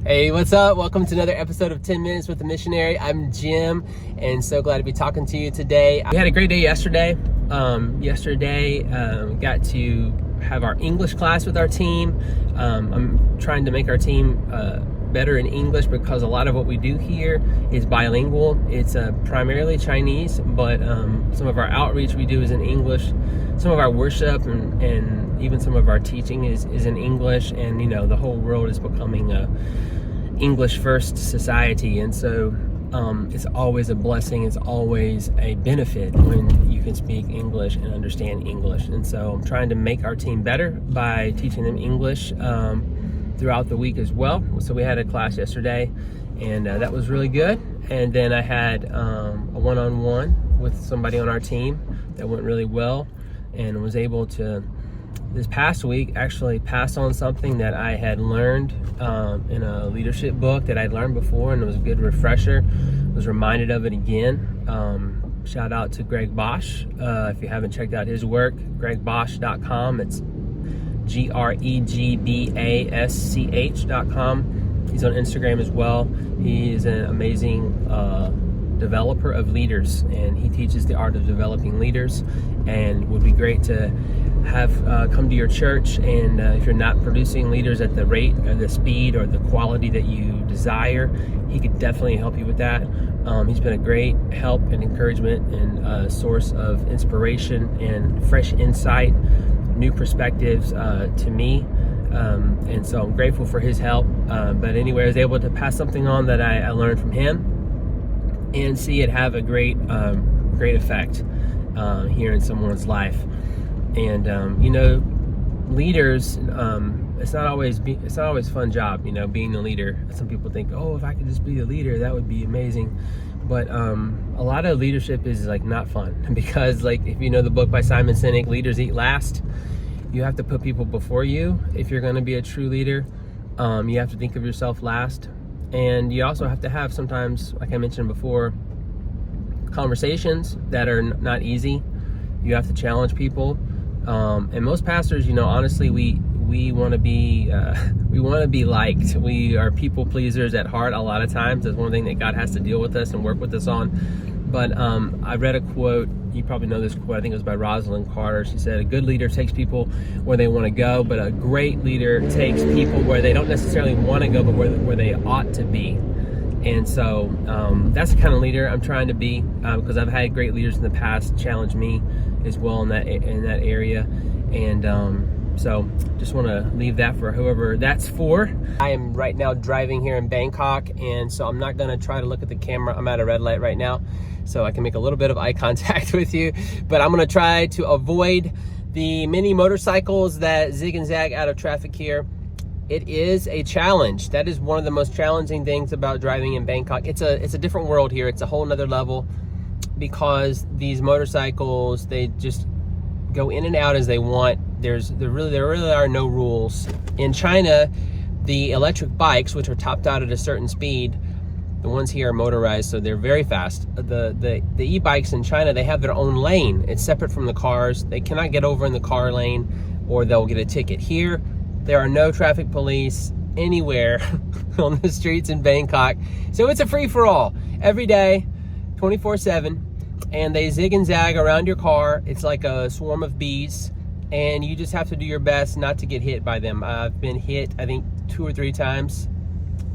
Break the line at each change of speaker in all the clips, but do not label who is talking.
Hey, what's up? Welcome to another episode of 10 Minutes with the Missionary. I'm Jim, and so glad to be talking to you today. We had a great day yesterday. Got to have our English class with our team. I'm trying to make our team better in English because a lot of what we do here is bilingual. It's primarily Chinese, but some of our outreach we do is in English. Some of our worship and even some of our teaching is in English, and the whole world is becoming a English first society, and so it's always a blessing, it's always a benefit when you can speak English and understand English. And so I'm trying to make our team better by teaching them English throughout the week as well. So we had a class yesterday, and that was really good. And then I had a one-on-one with somebody on our team that went really well, and was able to this past week actually pass on something that I had learned in a leadership book that I'd learned before, and it was a good refresher. Was reminded of it again. Shout out to Greg Bosch. If you haven't checked out his work, gregbosch.com. It's GREGBASCH.com. He's on Instagram as well. He is an amazing developer of leaders, and he teaches the art of developing leaders, and would be great to have come to your church. And if you're not producing leaders at the rate or the speed or the quality that you desire, he could definitely help you with that. He's been a great help and encouragement and a source of inspiration and fresh insight, new perspectives to me. And so I'm grateful for his help. But anyway, I was able to pass something on that I learned from him and see it have a great effect here in someone's life. And leaders, it's not always a fun job, being a leader. Some people think, oh, if I could just be a leader, that would be amazing. But a lot of leadership is not fun, because if you know the book by Simon Sinek, Leaders Eat Last, you have to put people before you. If you're going to be a true leader, you have to think of yourself last. And you also have to have sometimes, like I mentioned before, conversations that are not easy. You have to challenge people. And most pastors, honestly, we want to be liked. We are people pleasers at heart a lot of times. That's one thing that God has to deal with us and work with us on. But I read a quote, you probably know this quote, I think it was by Rosalind Carter. She said, a good leader takes people where they want to go, but a great leader takes people where they don't necessarily want to go, but where they ought to be. And so that's the kind of leader I'm trying to be, because I've had great leaders in the past challenge me as well in that area. And so just want to leave that for whoever that's for. I am right now driving here in Bangkok, and so I'm not going to try to look at the camera. I'm at a red light right now, so I can make a little bit of eye contact with you, but I'm going to try to avoid the many motorcycles that zig and zag out of traffic here. It is a challenge. That is one of the most challenging things about driving in Bangkok. It's a different world here. It's a whole nother level, because these motorcycles, they just go in and out as they want. There really are no rules. In China, the electric bikes, which are topped out at a certain speed, the ones here are motorized, so they're very fast. The e-bikes in China, they have their own lane. It's separate from the cars. They cannot get over in the car lane or they'll get a ticket. Here, there are no traffic police anywhere on the streets in Bangkok. So it's a free-for-all every day, 24/7. And they zig and zag around your car. It's like a swarm of bees, and you just have to do your best not to get hit by them. I've been hit, I think, 2 or 3 times.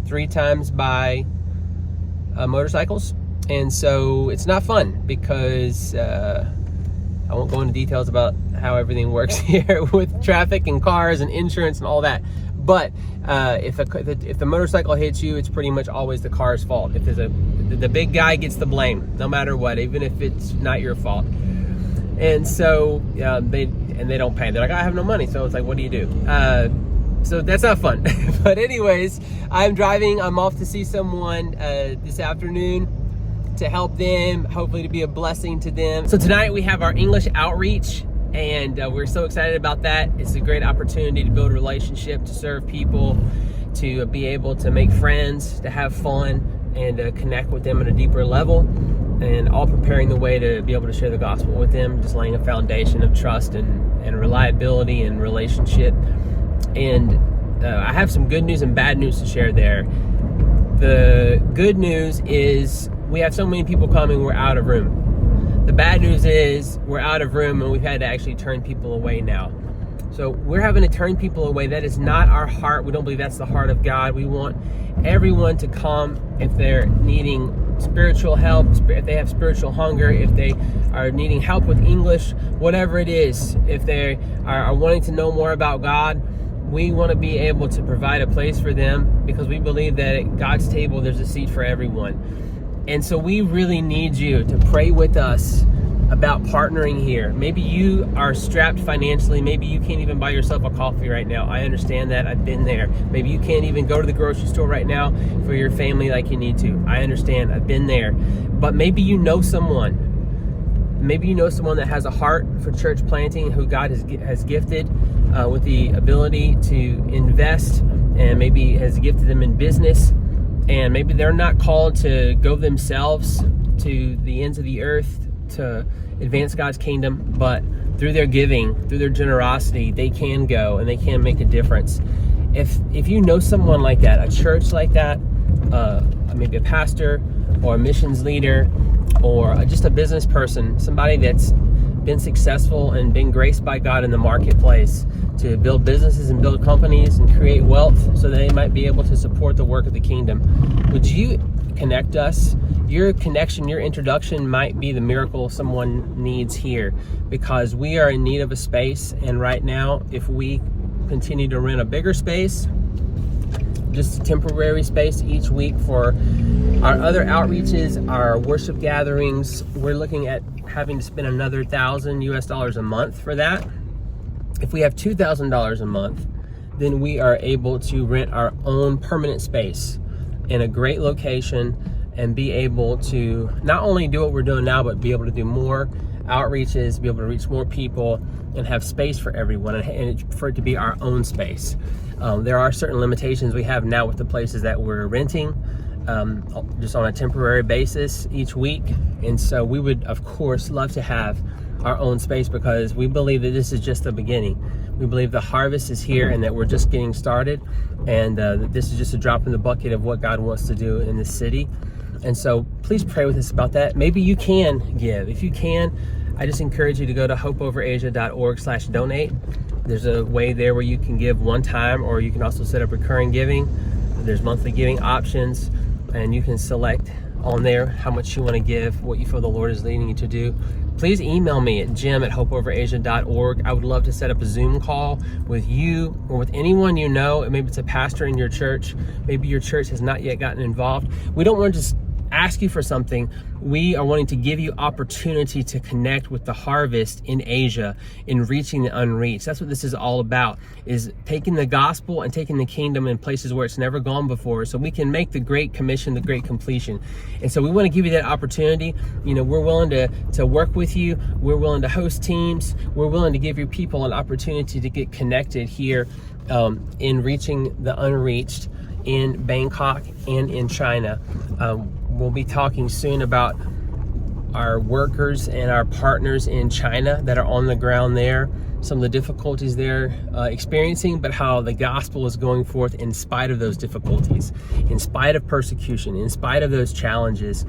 3 times by motorcycles. And so it's not fun, because I won't go into details about how everything works here with traffic and cars and insurance and all that. But if the motorcycle hits you, it's pretty much always the car's fault. If the big guy gets the blame, no matter what, even if it's not your fault. And so they don't pay. They're like, I have no money. So it's like, what do you do? So that's not fun. But anyways, I'm driving. I'm off to see someone this afternoon to help them, hopefully to be a blessing to them. So tonight we have our English outreach, and we're so excited about that. It's a great opportunity to build a relationship, to serve people, to be able to make friends, to have fun, and connect with them at a deeper level, and all preparing the way to be able to share the gospel with them, just laying a foundation of trust and reliability and relationship. And I have some good news and bad news to share there. The good news is we have so many people coming, we're out of room. The bad news is we're out of room and we've had to actually turn people away now. So we're having to turn people away. That is not our heart. We don't believe that's the heart of God. We want everyone to come if they're needing spiritual help, if they have spiritual hunger, if they are needing help with English, whatever it is, if they are wanting to know more about God. We want to be able to provide a place for them because we believe that at God's table there's a seat for everyone. And so we really need you to pray with us about partnering here. Maybe you are strapped financially. Maybe you can't even buy yourself a coffee right now. I understand that. I've been there. Maybe you can't even go to the grocery store right now for your family like you need to. I understand. I've been there. But maybe you know someone. Maybe you know someone that has a heart for church planting, who God has gifted with the ability to invest, and maybe has gifted them in business. And maybe they're not called to go themselves to the ends of the earth to advance God's kingdom, but through their giving, through their generosity, they can go and they can make a difference. If you know someone like that, a church like that, maybe a pastor or a missions leader or just a business person, somebody that's been successful and been graced by God in the marketplace to build businesses and build companies and create wealth so that they might be able to support the work of the kingdom, would you connect us? Your connection, your introduction might be the miracle someone needs here, because we are in need of a space. And right now, if we continue to rent a bigger space, just a temporary space each week for our other outreaches, our worship gatherings, we're looking at having to spend another $1,000 a month for that. If we have $2,000 a month, then we are able to rent our own permanent space in a great location and be able to not only do what we're doing now, but be able to do more outreaches, be able to reach more people, and have space for everyone, and for it to be our own space. There are certain limitations we have now with the places that we're renting, just on a temporary basis each week. And so we would, of course, love to have our own space, because we believe that this is just the beginning. We believe the harvest is here and that we're just getting started, and that this is just a drop in the bucket of what God wants to do in this city. And so please pray with us about that. Maybe you can give. If you can, I just encourage you to go to hopeoverasia.org/donate. There's a way there where you can give one time, or you can also set up recurring giving. There's monthly giving options, and you can select on there how much you want to give, what you feel the Lord is leading you to do. Please email me at jim@hopeoverasia.org. I would love to set up a Zoom call with you or with anyone you know. Maybe it's a pastor in your church. Maybe your church has not yet gotten involved. We don't want to just ask you for something. We are wanting to give you opportunity to connect with the harvest in Asia, in reaching the unreached. That's what this is all about, is taking the gospel and taking the kingdom in places where it's never gone before, so we can make the great commission the great completion. And so we want to give you that opportunity. You know, we're willing to work with you. We're willing to host teams. We're willing to give your people an opportunity to get connected here in reaching the unreached in Bangkok and in China. We'll be talking soon about our workers and our partners in China that are on the ground there, some of the difficulties they're experiencing, but how the gospel is going forth in spite of those difficulties, in spite of persecution, in spite of those challenges,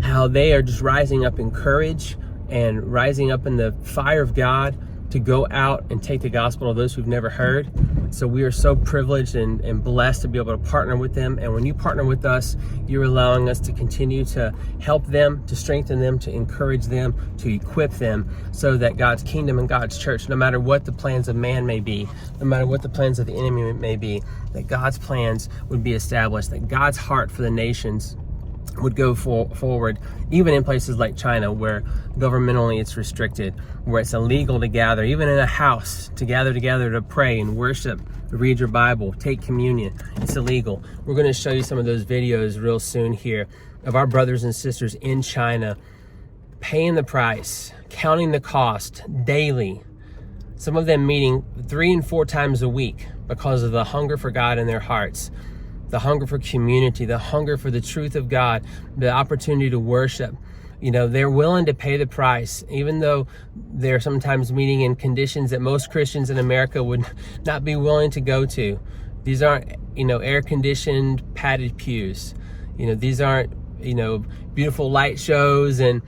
how they are just rising up in courage and rising up in the fire of God to go out and take the gospel to those who've never heard. So we are so privileged and blessed to be able to partner with them. And when you partner with us, you're allowing us to continue to help them, to strengthen them, to encourage them, to equip them, so that God's kingdom and God's church, no matter what the plans of man may be, no matter what the plans of the enemy may be, that God's plans would be established, that God's heart for the nations would go forward, even in places like China, where governmentally it's restricted, where it's illegal to gather, even in a house, to gather together to pray and worship, read your Bible, take communion. It's illegal. We're going to show you some of those videos real soon here of our brothers and sisters in China paying the price, counting the cost daily, some of them meeting 3 and 4 times a week because of the hunger for God in their hearts, the hunger for community, the hunger for the truth of God, the opportunity to worship. You know, they're willing to pay the price, even though they're sometimes meeting in conditions that most Christians in America would not be willing to go to. These aren't, air-conditioned padded pews. These aren't, beautiful light shows and,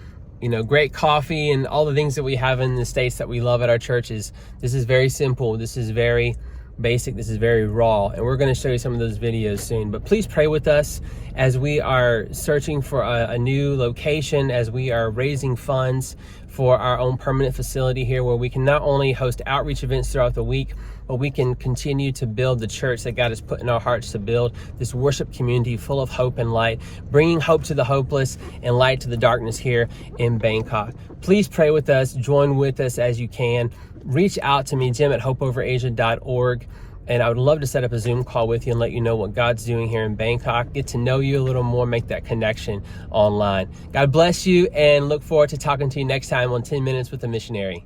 great coffee and all the things that we have in the States that we love at our churches. This is very simple. This is very basic. This is very raw. And we're going to show you some of those videos soon. But please pray with us as we are searching for a new location, as we are raising funds for our own permanent facility here, where we can not only host outreach events throughout the week, but we can continue to build the church that God has put in our hearts to build, this worship community full of hope and light, bringing hope to the hopeless and light to the darkness here in Bangkok. Please pray with us. Join with us as you can. Reach out to me, Jim at hopeoverasia.org. And I would love to set up a Zoom call with you and let you know what God's doing here in Bangkok. Get to know you a little more, make that connection online. God bless you, and look forward to talking to you next time on 10 Minutes with a Missionary.